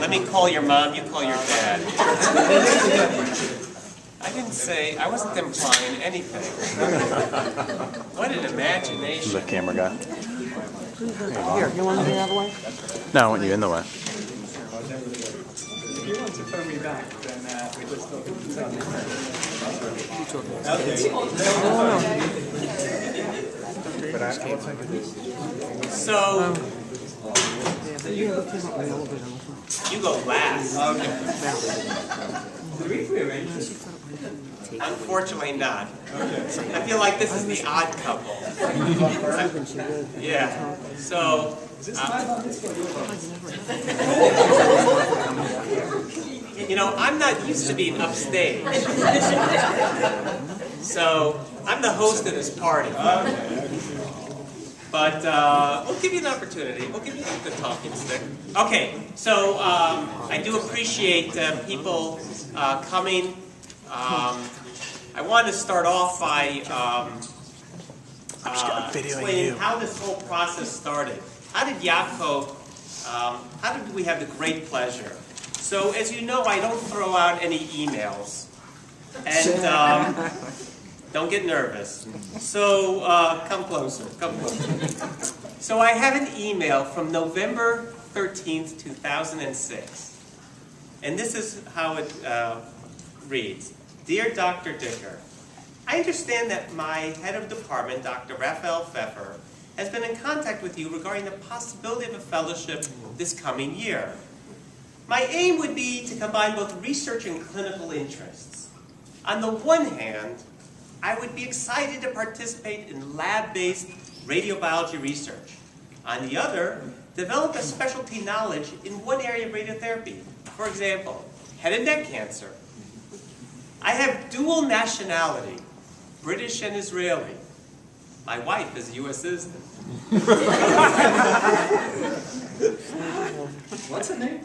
Let me call your mom, you call your dad. I didn't say, I wasn't implying anything. What an imagination. The camera guy. Here, you want to be out of the way? No, I want you in the way. If you want to phone me back, then we just talk So, you go last. Did we rearrange this? Unfortunately not. I feel like this is the odd couple. Yeah. So, you know, I'm not used to being upstage. So, I'm the host of this party. But we'll give you an opportunity. We'll give you a good talking stick. Okay, so I do appreciate people coming. I want to start off by explaining how this whole process started. How did Yaacov, how did we have the great pleasure? So as you know, I don't throw out any emails. And don't get nervous. So come closer, come closer. So I have an email from November 13th, 2006. And this is how it reads. Dear Dr. Dicker, I understand that my head of department, Dr. Raphael Pfeffer, has been in contact with you regarding the possibility of a fellowship this coming year. My aim would be to combine both research and clinical interests. On the one hand, I would be excited to participate in lab-based radiobiology research. On the other, develop a specialty knowledge in one area of radiotherapy. For example, head and neck cancer. I have dual nationality, British and Israeli. My wife is a U.S. citizen. What's her name?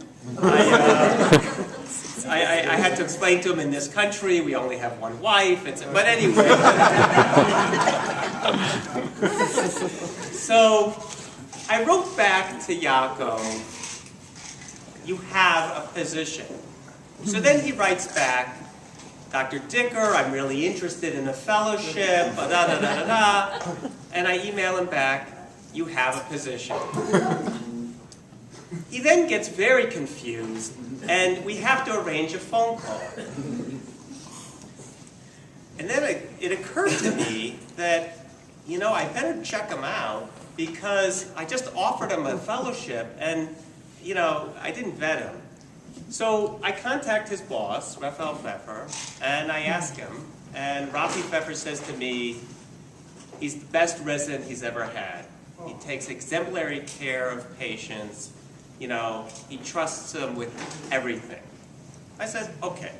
I had to explain to him in this country we only have one wife. But anyway. So I wrote back to Yaacov, you have a position. So then he writes back, Dr. Dicker, I'm really interested in a fellowship, da-da-da-da-da. And I email him back, you have a position. He then gets very confused, and we have to arrange a phone call. And then it occurred to me that, you know, I better check him out because I just offered him a fellowship, and, you know, I didn't vet him. So I contact his boss, Raphael Pfeffer, and I ask him, and Rafi Pfeffer says to me, he's the best resident he's ever had. He takes exemplary care of patients. You know, he trusts them with everything. I said, okay.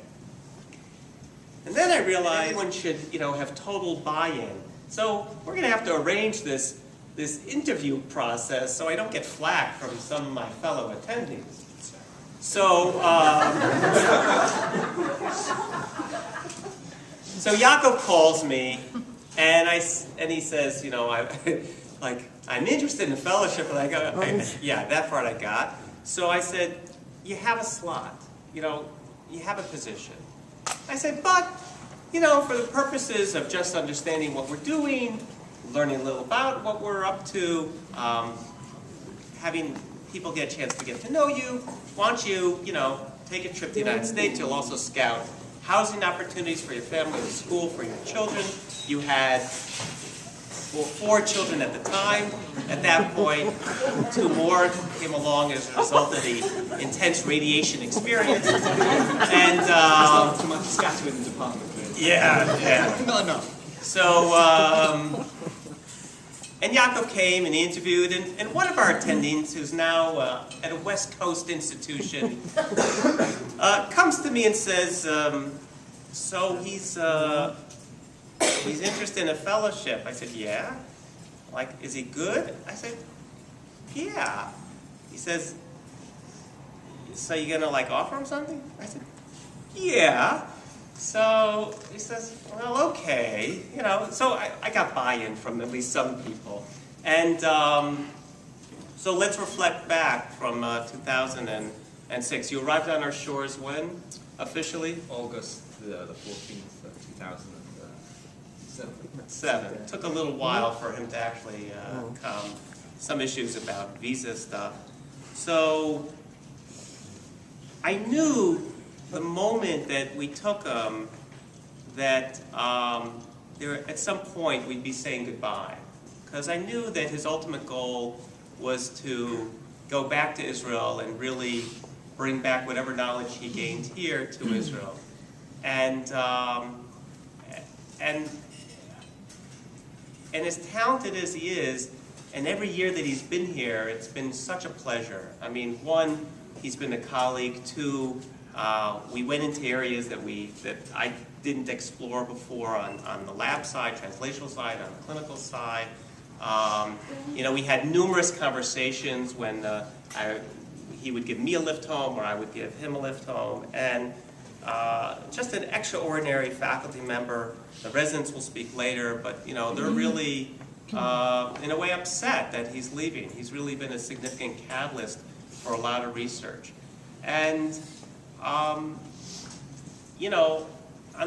And then I realized everyone should, you know, have total buy-in. So we're going to have to arrange this interview process so I don't get flack from some of my fellow attendees. So, so Yaacov calls me, and he says, you know, I'm interested in a fellowship, and I go, yeah, that part I got. So I said, you have a slot, you know, you have a position. I said, but, you know, for the purposes of just understanding what we're doing, learning a little about what we're up to, having people get a chance to get to know you, why don't you, you know, take a trip to the United States. You'll also scout housing opportunities for your family, the school, for your children. You had 4 children at the time. At that point, 2 more came along as a result of the intense radiation experience. And Too much scattering in the department. yeah. Not enough. So, and Yaacov came and he interviewed, and one of our attendings, who's now at a West Coast institution, comes to me and says, so he's interested in a fellowship. I said, yeah. Like, is he good? I said, yeah. He says, so you gonna like offer him something? I said, yeah. So he says, well, okay. You know, so I got buy-in from at least some people. And so let's reflect back from 2006. and 6. You arrived on our shores when, officially? August the 14th of 2007. 7. Took a little while for him to actually come. Some issues about visa stuff. So I knew the moment that we took him that at some point we'd be saying goodbye. Because I knew that his ultimate goal was to go back to Israel and really bring back whatever knowledge he gained here to Israel. And as talented as he is, and every year that he's been here, it's been such a pleasure. I mean, 1, he's been a colleague. 2, we went into areas that I didn't explore before on the lab side, translational side, on the clinical side. We had numerous conversations when he would give me a lift home or I would give him a lift home. And just an extraordinary faculty member. The residents will speak later, but they're really, in a way, upset that he's leaving. He's really been a significant catalyst for a lot of research. And, on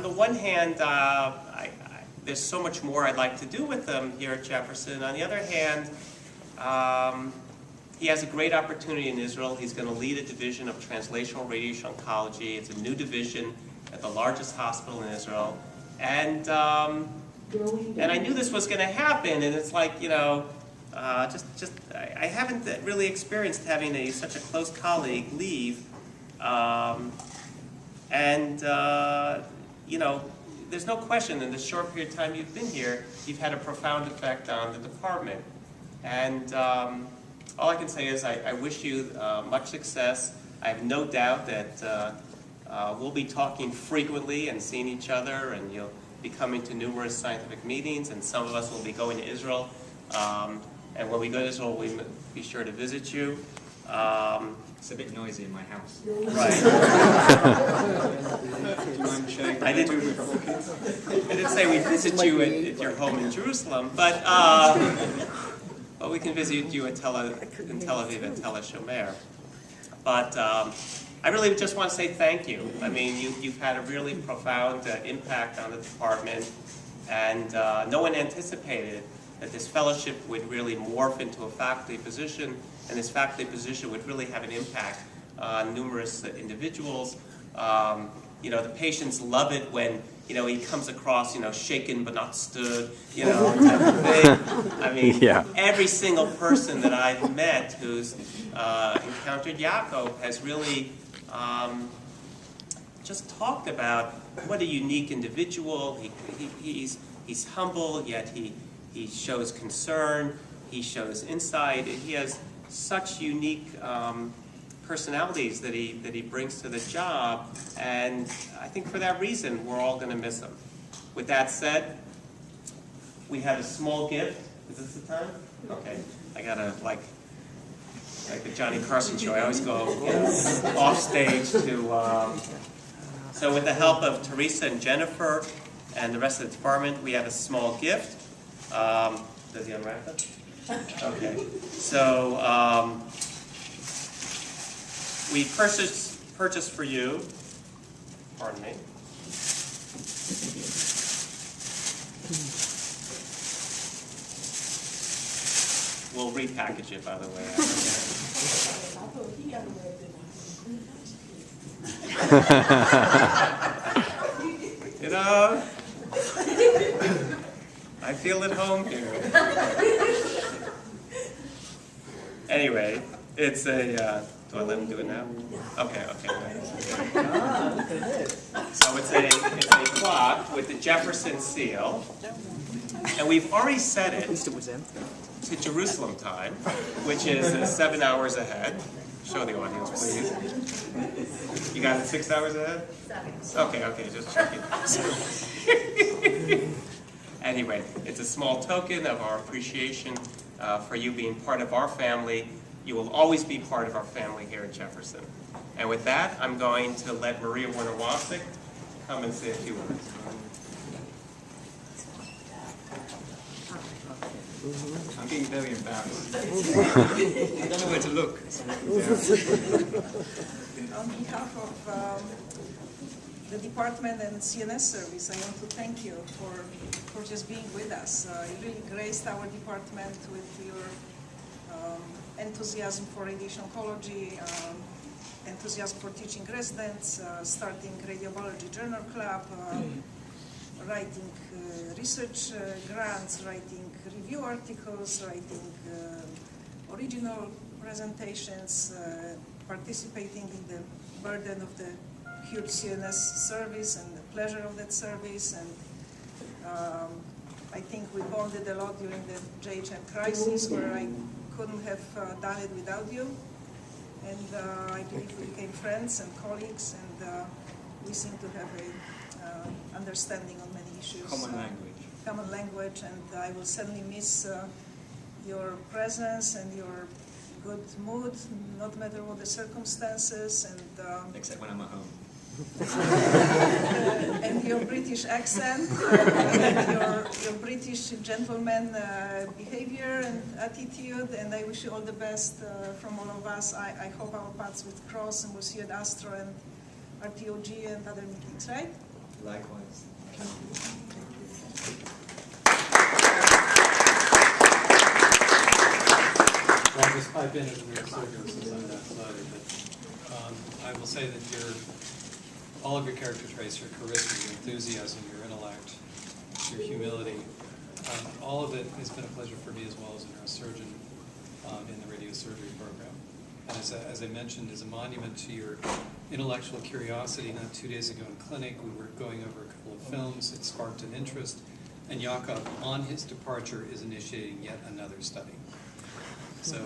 the one hand, there's so much more I'd like to do with them here at Jefferson. On the other hand, he has a great opportunity in Israel. He's going to lead a division of translational radiation oncology. It's a new division at the largest hospital in Israel. And I knew this was going to happen, and it's like, I haven't really experienced having such a close colleague leave. There's no question in the short period of time you've been here, you've had a profound effect on the department. And all I can say is I wish you much success. I have no doubt that we'll be talking frequently and seeing each other, and you'll be coming to numerous scientific meetings, and some of us will be going to Israel. And when we go to Israel, we'll be sure to visit you. It's a bit noisy in my house. Right. Do you mind sharing I didn't say we visit you at your home in Jerusalem, but we can visit you in Tel Aviv and Tel HaShomer. But I really just want to say thank you. I mean, you've had a really profound impact on the department, and no one anticipated that this fellowship would really morph into a faculty position, and this faculty position would really have an impact on numerous individuals. The patients love it when he comes across shaken but not stood, type of thing. I mean, Every single person that I've met who's encountered Yaacov has really just talked about what a unique individual. He's humble, yet he shows concern, he shows insight, and he has such unique personalities that he brings to the job, and I think for that reason we're all going to miss him. With that said, we have a small gift. Is this the time? Okay. I gotta like the Johnny Carson show. I always go off stage to. So with the help of Teresa and Jennifer and the rest of the department, we have a small gift. Does he unwrap it? Okay. So we purchased for you. Pardon me. We'll repackage it, by the way. I feel at home here. Anyway, it's a. Do I let him do it now? Okay. So it's a clock with the Jefferson seal, and we've already set it to Jerusalem time, which is 7 hours ahead. Show the audience, please. You got it 6 hours ahead? 7. Okay, just checking. Anyway, it's a small token of our appreciation for you being part of our family. You will always be part of our family here at Jefferson. And with that, I'm going to let Maria Werner-Wasik come and say a few words. I'm being very embarrassed. I don't know where to look. on behalf of the department and CNS service, I want to thank you for just being with us. You really graced our department with your enthusiasm for radiation oncology, enthusiasm for teaching residents, starting radiobiology journal club, writing research grants, writing review articles, writing original presentations, participating in the burden of the huge CNS service and the pleasure of that service. And I think we bonded a lot during the JHM crisis, where I couldn't have done it without you. And I believe we became friends and colleagues, and we seem to have a understanding on many issues. Common language. Common language, and I will certainly miss your presence and your good mood, not matter what the circumstances, and Except when I'm at home. and your British accent, and your British gentleman behavior and attitude, and I wish you all the best from all of us. I hope our paths will cross, and we'll see you at Astro and RTOG and other meetings, right? Likewise. I've been in the neurosurgeon since I'm that excited, but I will say that all of your character traits, your charisma, your enthusiasm, your intellect, your humility, all of it has been a pleasure for me as well as a neurosurgeon in the radiosurgery program. And as I mentioned, as a monument to your intellectual curiosity, not 2 days ago in clinic, we were going over a couple of films, it sparked an interest, and Yaacov, on his departure, is initiating yet another study. So,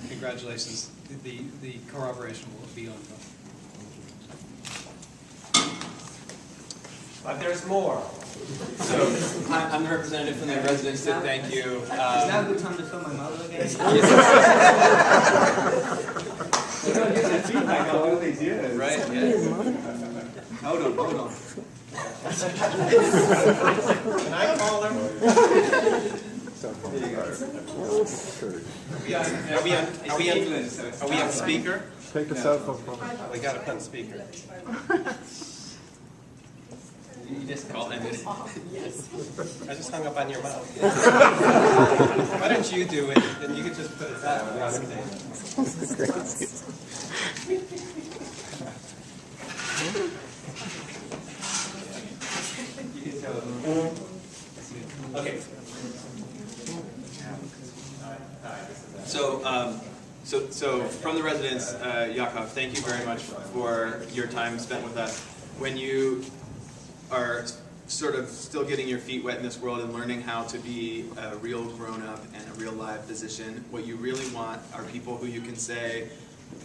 congratulations. The corroboration will be ongoing. But there's more. So, I'm the representative from the residents to thank you. Is now a good time to film my mother again? Feedback on all these years. Right, yes. Hold on. Can I call her? Are we on speaker? Take a cell phone from me. We got to put on speaker. You just called him. I just hung up on your mouth. Why don't you do it, and you could just put it down on the table. Okay. So from the residents, Yaacov, thank you very much for your time spent with us. When you are sort of still getting your feet wet in this world and learning how to be a real grown-up and a real live physician, what you really want are people who you can say,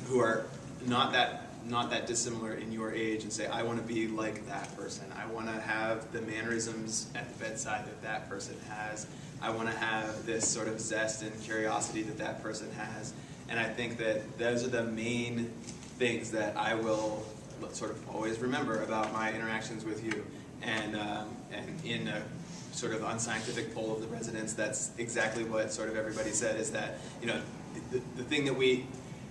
who are not that dissimilar in your age, and say, I want to be like that person. I want to have the mannerisms at the bedside that that person has. I want to have this sort of zest and curiosity that that person has. And I think that those are the main things that I will sort of always remember about my interactions with you. And in a sort of unscientific poll of the residents, that's exactly what sort of everybody said, is that, you know, the thing that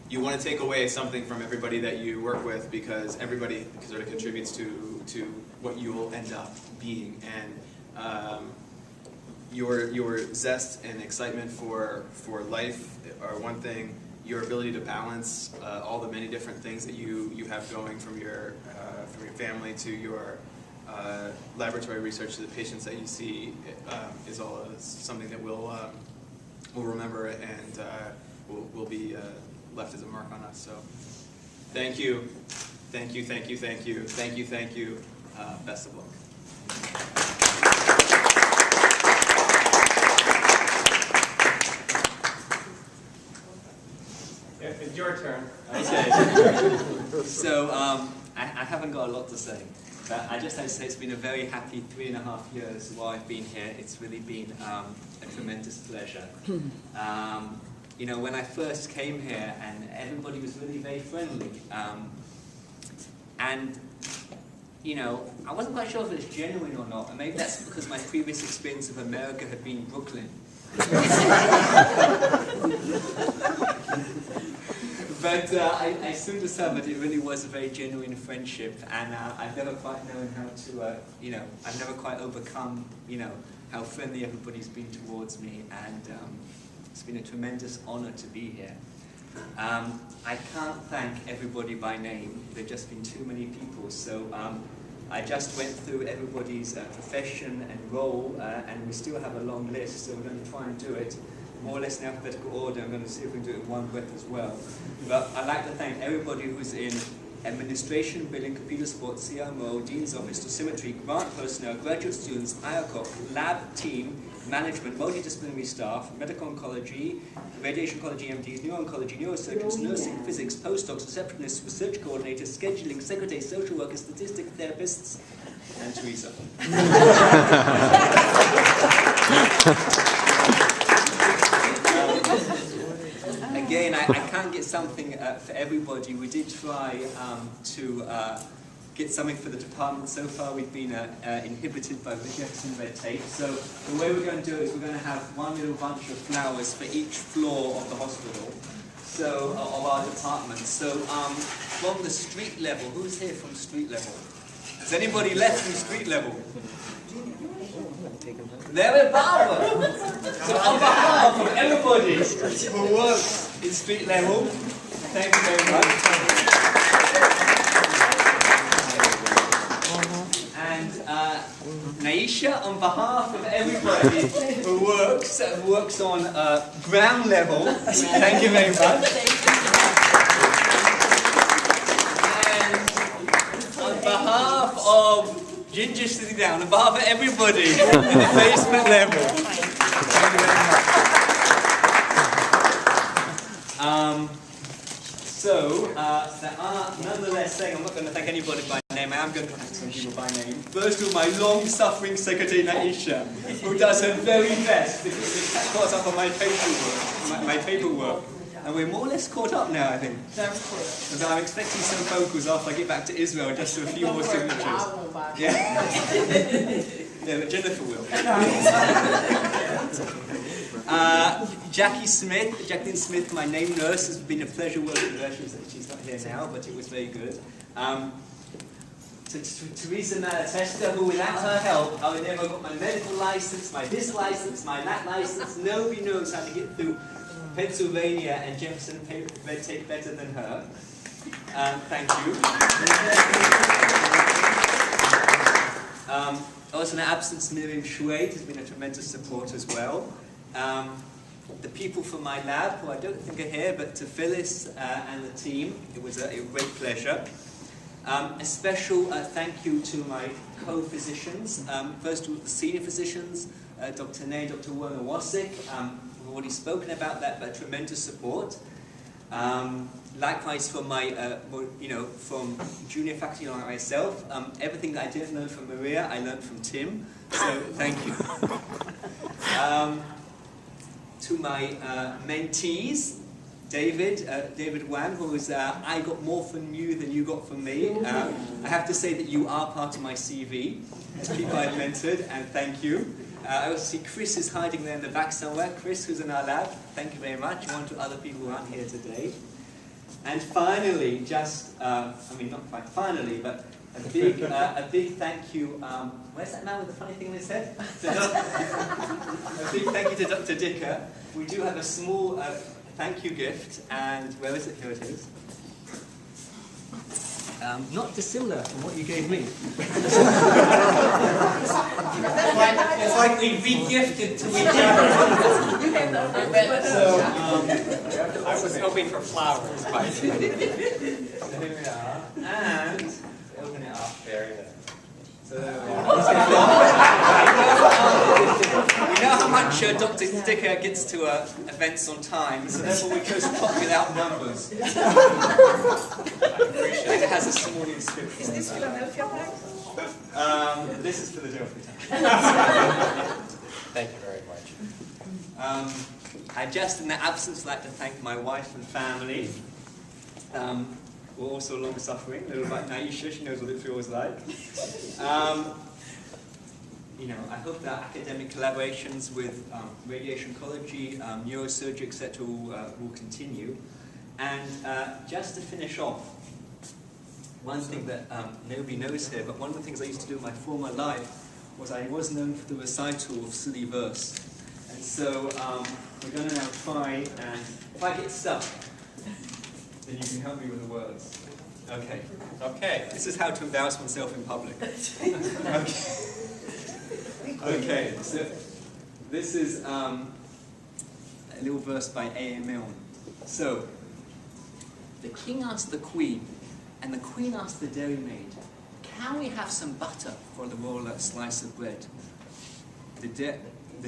you want to take away something from everybody that you work with, because everybody sort of contributes to what you will end up being. And your zest and excitement for life are one thing. Your ability to balance all the many different things that you have going, from your family to your laboratory research to the patients that you see, is all something that we'll remember, and will be left as a mark on us. So thank you. Best of luck. It's your turn. Okay. So I haven't got a lot to say, but I just have to say it's been a very happy 3.5 years while I've been here. It's really been a tremendous pleasure. You know, when I first came here, and everybody was really very friendly, and you know, I wasn't quite sure if it was genuine or not, and maybe that's because my previous experience of America had been Brooklyn. But I soon discovered it really was a very genuine friendship, and I've never quite known how to, I've never quite overcome, how friendly everybody's been towards me, and it's been a tremendous honor to be here. I can't thank everybody by name. There've just been too many people, so I just went through everybody's profession and role, and we still have a long list, so we're going to try and do it more or less in alphabetical order. I'm going to see if we can do it in one breath as well. But I'd like to thank everybody who's in administration, billing, computer support, CMO, Dean's Office, dosimetry, grant personnel, graduate students, Yaacov, lab team, management, multidisciplinary staff, medical oncology, radiation oncology MDs, neuro-oncology, neurosurgeons, nursing, physics, postdocs, receptionists, research coordinators, scheduling, secretaries, social workers, statistics, therapists, and Teresa. Again, I can't get something for everybody. We did try to get something for the department. So far we've been inhibited by the Jefferson red tape. So the way we're going to do it is we're going to have one little bunch of flowers for each floor of the hospital, so of our department. So from the street level, who's here from street level? Has anybody left from street level? There is Barbara. So on behalf of everybody who works in street level, thank you very much. And Naisha, on behalf of everybody who works on ground level, thank you very much. And on behalf of Ginger sitting down, on behalf of everybody in the basement level, thank you very much. There are nonetheless saying, I'm not going to thank anybody by name, I am going to thank some people by name. First of all, my long-suffering secretary, Naisha, who does her very best to get caught up on my paperwork. And we're more or less caught up now, I think. Because I'm expecting some phone calls after I get back to Israel, just for a few more signatures. Yeah. Yeah, but Jennifer will. Jacqueline Smith, my name nurse, has been a pleasure working with her. She's not here now, but it was very good. To Teresa Malatesta, who without her help, I would never have got my medical license, my this license, my that license. Nobody knows how to get through Pennsylvania and Jefferson red tape better than her. Thank you. Also in absence, Miriam Schwade has been a tremendous support as well. The people from my lab, who I don't think are here, but to Phyllis and the team, it was a great pleasure. A special thank you to my co-physicians. First to the senior physicians, Dr. Ney, Dr. Werner Wasik. We've already spoken about that, but tremendous support. Likewise from my, from junior faculty like myself, everything that I didn't learn from Maria, I learned from Tim, so thank you. To my mentees, David Wang, who was, I got more from you than you got from me. I have to say that you are part of my CV, as people I've mentored, and thank you. I also see Chris is hiding there in the back somewhere. Chris, who's in our lab, thank you very much. And one to other people who aren't here today. And finally, not quite finally, but a big thank you. Where's that man with the funny thing in his head? A big thank you to Dr. Dicker. We do have a small thank you gift, and where is it? Here it is. Not dissimilar from what you gave me. It's like we re-gifted to each other. So, I was hoping for flowers, but so here we are. And open it up. very good. So there we are. We know how much Dr. Dicker gets to events on time, so therefore we chose a clock without numbers. And it has a small inscription. Is this Philadelphia time? This is Philadelphia time. Thank you very much. I just, in their absence, like to thank my wife and family. Who are also long-suffering. A little like Naisha, she knows what it feels like. I hope that academic collaborations with radiation oncology, neurosurgery, etc. will continue. And just to finish off, one thing that nobody knows here, but one of the things I used to do in my former life was I was known for the recital of silly verse. And so we're going to now try, and if I get stuck, then you can help me with the words. Okay. Okay. This is how to embarrass oneself in public. Okay, so this is a little verse by A.A. Milne. So, the king asked the queen, and the queen asked the dairymaid, "Can we have some butter for the roll slice of bread?" The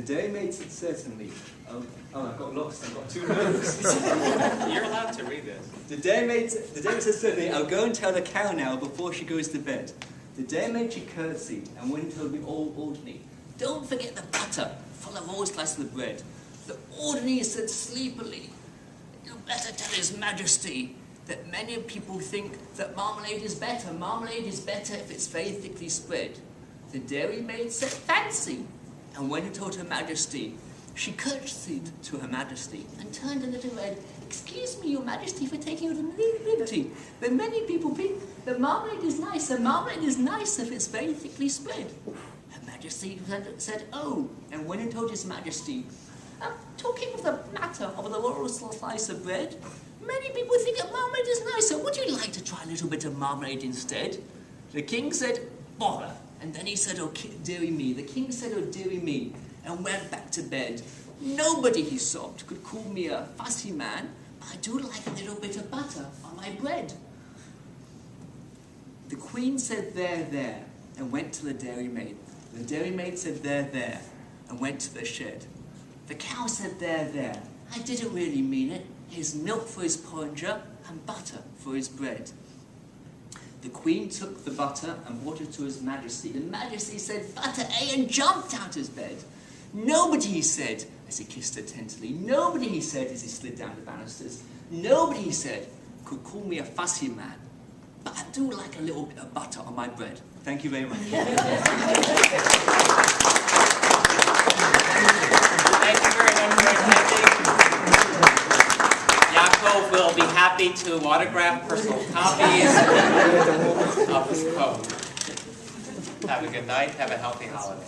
dairymaid said, "Certainly." Oh, I got lost. I've got two notes. You're allowed to read this. The dairymaid said, "Certainly, I'll go and tell the cow now before she goes to bed." The dairymaid, she curtsied and went and told the old ordinary, "Don't forget the butter for the roll slice of the bread." The ordinary said sleepily, "You'd better tell His Majesty that many people think that marmalade is better. Marmalade is better if it's very thickly spread." The dairymaid said, "Fancy," and went and told Her Majesty. She curtsied to Her Majesty and turned a little red. "Excuse me, Your Majesty, for taking a liberty, but many people think that marmalade is nice, and marmalade is nice if it's very thickly spread." Her Majesty said, "Oh," and went and told His Majesty, "Talking of the matter of the royal slice of bread, many people think that marmalade is nicer. Would you like to try a little bit of marmalade instead?" The king said, "Bother." And then he said, "Oh, dearie me." The king said, "Oh, dearie me," and went back to bed. "Nobody," he sobbed, "could call me a fussy man, but I do like a little bit of butter on my bread." The queen said, "There, there," and went to the dairymaid. The dairymaid said, "There, there," and went to the shed. The cow said, "There, there. I didn't really mean it. Here's milk for his porringer and butter for his bread." The queen took the butter and brought it to His Majesty. The Majesty said, "Butter, eh?" and jumped out of his bed. "Nobody," he said, as he kissed her tenderly. "Nobody," he said, as he slid down the banisters. "Nobody," he said, "could call me a fussy man, but I do like a little bit of butter on my bread." Thank you very much. Thank you very much for attending. Yaacov will be happy to autograph personal copies of this poem. Have a good night. Have a healthy holiday.